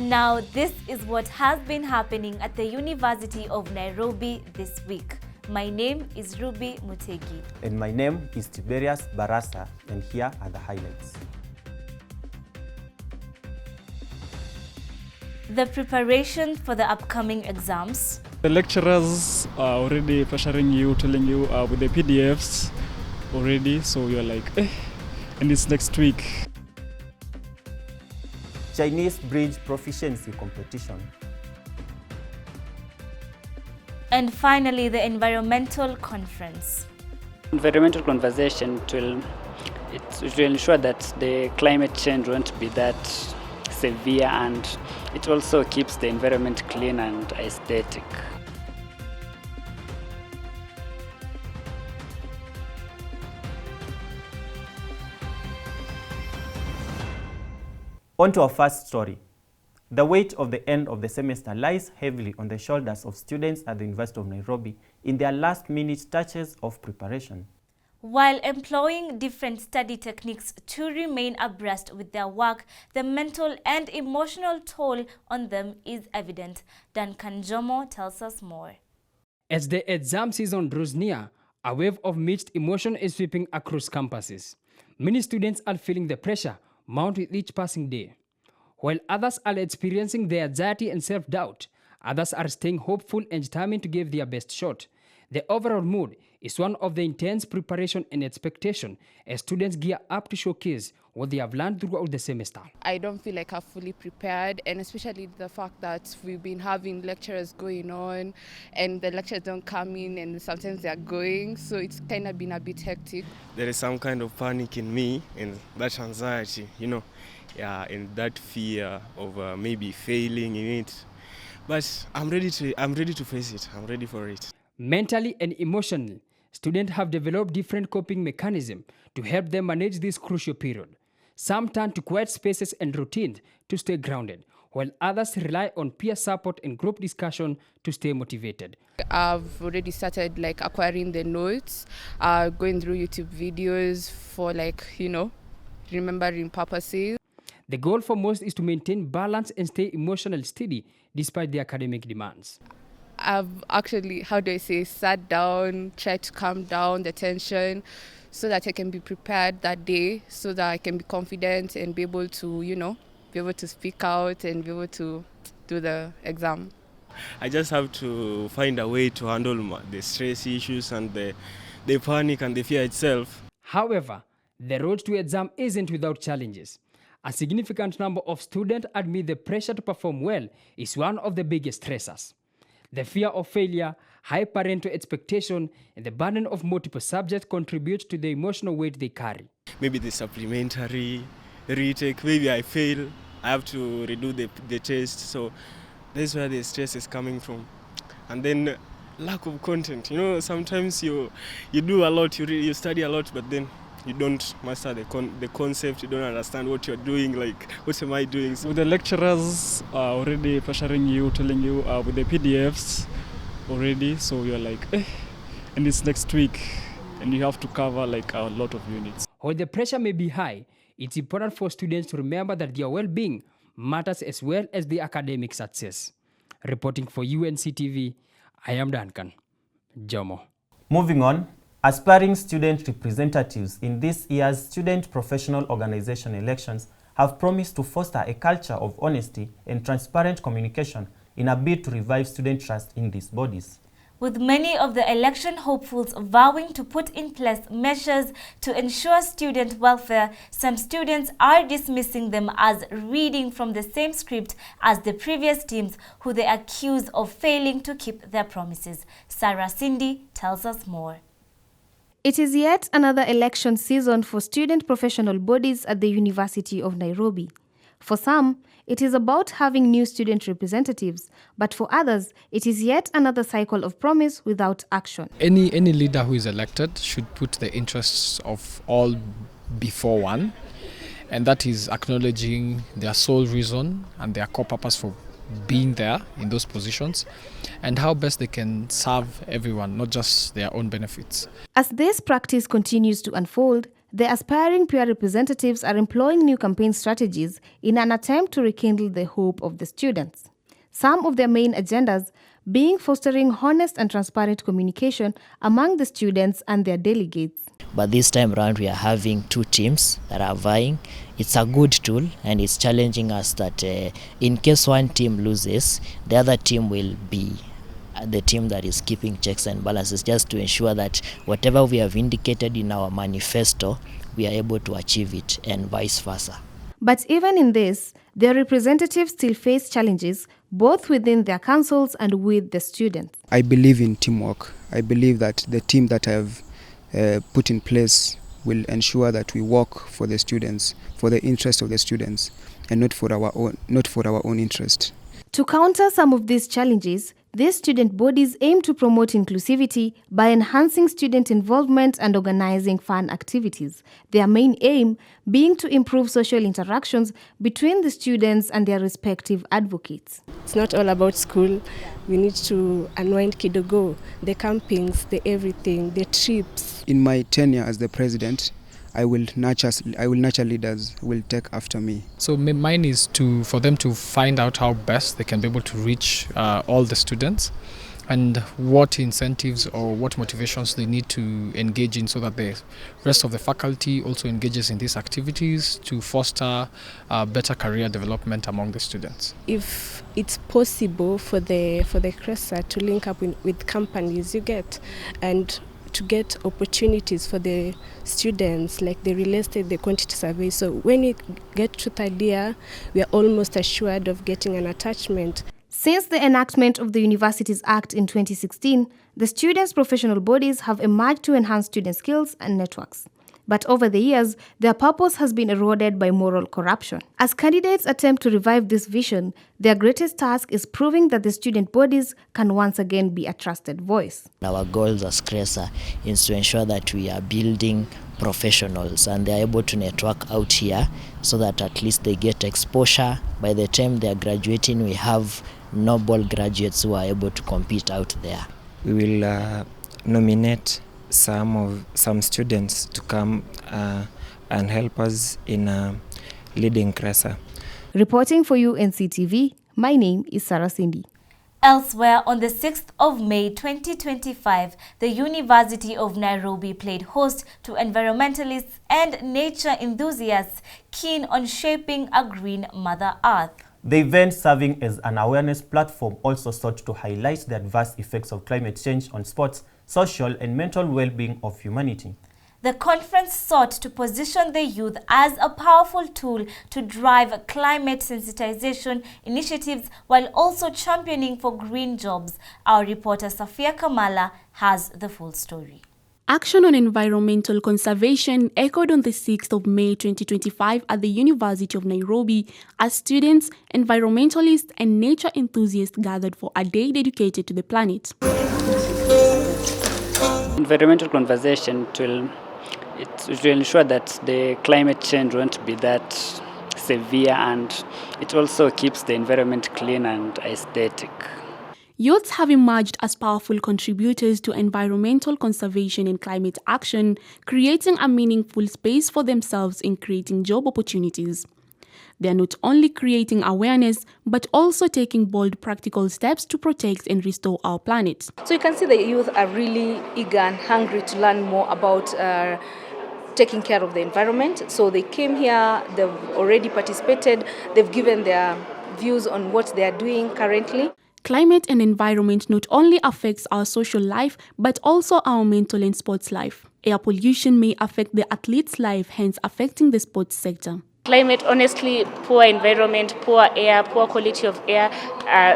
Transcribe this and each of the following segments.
Now, this is what has been happening at the University of Nairobi this week. My name is Ruby Mutegi. And my name is Tiberius Barasa, and here are the highlights. The preparation for the upcoming exams. The lecturers are already pressuring you, telling you with the PDFs already, so you're like, and it's next week. Chinese Bridge Proficiency Competition. And finally, the environmental conference. Environmental conversation will ensure that the climate change won't be that severe, and it also keeps the environment clean and aesthetic. On to our first story. The weight of the end of the semester lies heavily on the shoulders of students at the University of Nairobi in their last-minute touches of preparation. While employing different study techniques to remain abreast with their work, the mental and emotional toll on them is evident. Duncan Jomo tells us more. As the exam season draws near, a wave of mixed emotion is sweeping across campuses. Many students are feeling the pressure mount with each passing day. While others are experiencing the anxiety and self-doubt, others are staying hopeful and determined to give their best shot. The overall mood is one of the intense preparation and expectation as students gear up to showcase what they have learned throughout the semester. I don't feel like I'm fully prepared, and especially the fact that we've been having lectures going on and the lectures don't come in and sometimes they're going, so it's kind of been a bit hectic. There is some kind of panic in me and that anxiety, and that fear of maybe failing in it. But I'm ready to face it. I'm ready for it. Mentally and emotionally, students have developed different coping mechanisms to help them manage this crucial period. Some turn to quiet spaces and routines to stay grounded, while others rely on peer support and group discussion to stay motivated. I've already started acquiring the notes, going through YouTube videos for remembering purposes. The goal for most is to maintain balance and stay emotionally steady despite the academic demands. I've actually, sat down, tried to calm down the tension so that I can be prepared that day, so that I can be confident and be able to, speak out and be able to do the exam. I just have to find a way to handle the stress issues and the panic and the fear itself. However, the road to exam isn't without challenges. A significant number of students admit the pressure to perform well is one of the biggest stressors. The fear of failure, high parental expectation, and the burden of multiple subjects contribute to the emotional weight they carry. Maybe the supplementary retake, maybe I fail, I have to redo the test, so that's where the stress is coming from. And then lack of content, sometimes you do a lot, you study a lot, but then you don't master the concept, you don't understand what you're doing, what am I doing? So the lecturers are already pressuring you, telling you with the PDFs already, so you're like, and it's next week, and you have to cover a lot of units. While the pressure may be high, it's important for students to remember that their well-being matters as well as the academic success. Reporting for UNCTV, I am Duncan Jomo. Moving on, aspiring student representatives in this year's Student Professional Organization elections have promised to foster a culture of honesty and transparent communication in a bid to revive student trust in these bodies. With many of the election hopefuls vowing to put in place measures to ensure student welfare, some students are dismissing them as reading from the same script as the previous teams who they accuse of failing to keep their promises. Sarah Cindy tells us more. It is yet another election season for student professional bodies at the University of Nairobi. For some, it is about having new student representatives, but for others, it is yet another cycle of promise without action. Any leader who is elected should put the interests of all before one, and that is acknowledging their sole reason and their core purpose for being there in those positions, and how best they can serve everyone, not just their own benefits. As this practice continues to unfold, the aspiring peer representatives are employing new campaign strategies in an attempt to rekindle the hope of the students. Some of their main agendas being fostering honest and transparent communication among the students and their delegates. But this time around we are having two teams that are vying. It's a good tool and it's challenging us that in case one team loses, the other team will be the team that is keeping checks and balances, just to ensure that whatever we have indicated in our manifesto, we are able to achieve it, and vice versa. But even in this, their representatives still face challenges both within their councils and with the students. I believe in teamwork. I believe that the team that I have put in place will ensure that we work for the students, for the interest of the students, and not for our own interest. To counter some of these challenges, these student bodies aim to promote inclusivity by enhancing student involvement and organizing fun activities. Their main aim being to improve social interactions between the students and their respective advocates. It's not all about school. We need to unwind kidogo, the campings, the everything, the trips. In my tenure as the president, I will nurture leaders who will take after me. So mine is for them to find out how best they can be able to reach all the students, and what incentives or what motivations they need to engage in so that the rest of the faculty also engages in these activities to foster better career development among the students. If it's possible for the CRESA to link up with companies, and to get opportunities for the students, like the real estate, the quantity survey. So when we get to third year, we are almost assured of getting an attachment. Since the enactment of the Universities Act in 2016, the students' professional bodies have emerged to enhance student skills and networks. But over the years, their purpose has been eroded by moral corruption. As candidates attempt to revive this vision, their greatest task is proving that the student bodies can once again be a trusted voice. Our goals as CRESA is to ensure that we are building professionals and they are able to network out here so that at least they get exposure. By the time they are graduating, we have noble graduates who are able to compete out there. We will nominate some students to come and help us in leading CRESA. Reporting for UNCTV, my name is Sarah Cindy. Elsewhere, on the 6th of May 2025, the University of Nairobi played host to environmentalists and nature enthusiasts keen on shaping a green Mother Earth. The event, serving as an awareness platform, also sought to highlight the adverse effects of climate change on sports, social and mental well-being of humanity. The conference sought to position the youth as a powerful tool to drive climate sensitization initiatives while also championing for green jobs. Our reporter Safia Kamala has the full story. Action on environmental conservation echoed on the 6th of May 2025 at the University of Nairobi as students, environmentalists and nature enthusiasts gathered for a day dedicated to the planet. Environmental conservation will ensure that the climate change won't be that severe, and it also keeps the environment clean and aesthetic. Youths have emerged as powerful contributors to environmental conservation and climate action, creating a meaningful space for themselves in creating job opportunities. They are not only creating awareness, but also taking bold practical steps to protect and restore our planet. So you can see the youth are really eager and hungry to learn more about taking care of the environment. So they came here, they've already participated, they've given their views on what they are doing currently. Climate and environment not only affects our social life, but also our mental and sports life. Air pollution may affect the athlete's life, hence affecting the sports sector. Climate, honestly, poor environment, poor air, poor quality of air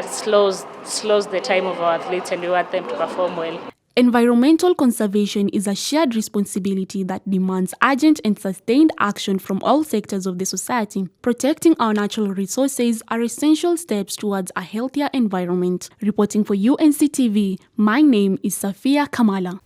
slows the time of our athletes, and we want them to perform well. Environmental conservation is a shared responsibility that demands urgent and sustained action from all sectors of the society. Protecting our natural resources are essential steps towards a healthier environment. Reporting for UNCTV, my name is Safia Kamala.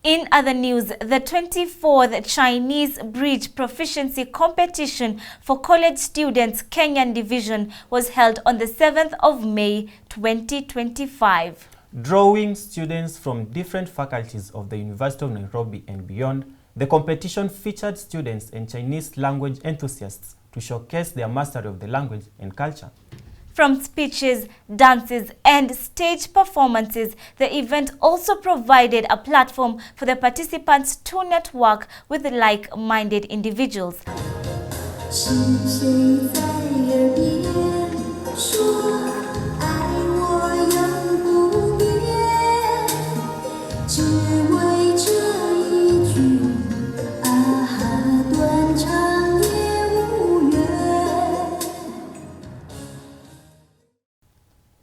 In other news, the 24th Chinese Bridge Proficiency Competition for College Students Kenyan Division was held on the 7th of May 2025. Drawing students from different faculties of the University of Nairobi and beyond, The competition featured students and Chinese language enthusiasts to showcase their mastery of the language and culture. From speeches, dances, and stage performances, the event also provided a platform for the participants to network with like-minded individuals.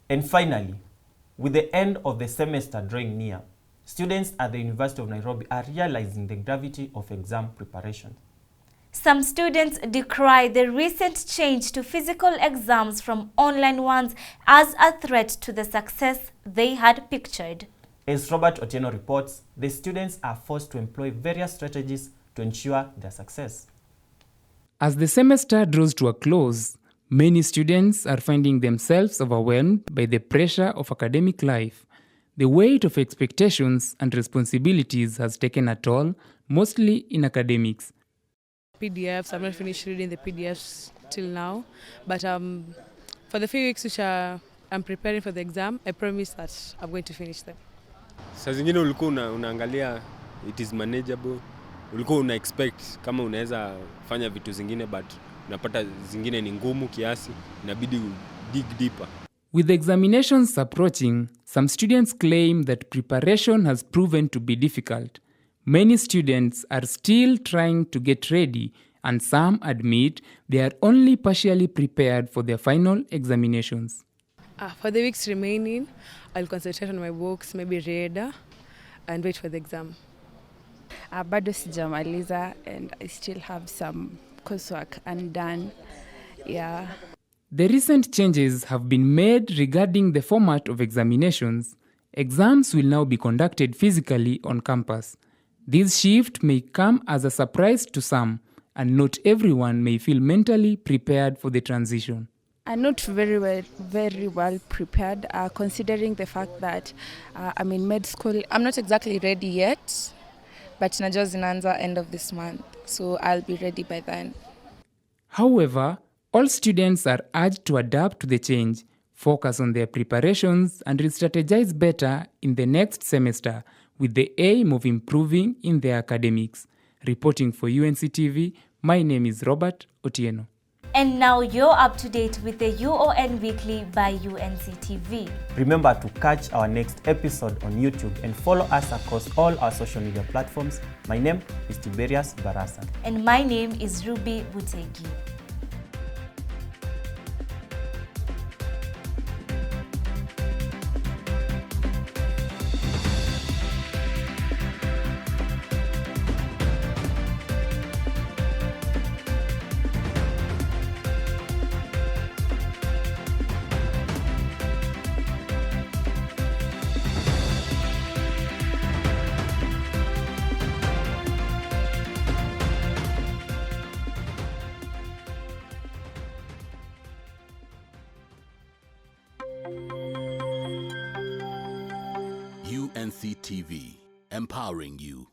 And finally, with the end of the semester drawing near, students at the University of Nairobi are realizing the gravity of exam preparation. Some students decry the recent change to physical exams from online ones as a threat to the success they had pictured. As Robert Otieno reports, the students are forced to employ various strategies to ensure their success. As the semester draws to a close, many students are finding themselves overwhelmed by the pressure of academic life. The weight of expectations and responsibilities has taken a toll, mostly in academics. PDFs, I've not finished reading the PDFs till now, but for the few weeks which I'm preparing for the exam, I promise that I'm going to finish them. Saa zingine ulikuwa unaangalia it is manageable, ulikuwa una expect kama unaweza fanya vitu zingine, but unapata zingine ni ngumu kiasi, inabidi dig deeper. With examinations approaching, some students claim that preparation has proven to be difficult. Many students are still trying to get ready, and some admit they are only partially prepared for their final examinations. For the weeks remaining, I'll concentrate on my books, maybe read and wait for the exam. Bado sijamaliza and I still have some coursework undone. Yeah. The recent changes have been made regarding the format of examinations. Exams will now be conducted physically on campus. This shift may come as a surprise to some, and not everyone may feel mentally prepared for the transition. I'm not very well prepared, considering the fact that I'm in med school. I'm not exactly ready yet, but najua zinaanza end of this month, so I'll be ready by then. However, all students are urged to adapt to the change, focus on their preparations, and re-strategize better in the next semester with the aim of improving in their academics. Reporting for UNC-TV, my name is Robert Otieno. And now you're up to date with the UoN Weekly by UNC-TV. Remember to catch our next episode on YouTube and follow us across all our social media platforms. My name is Tiberius Barasa. And my name is Ruby Butegi. UNC-TV, empowering you.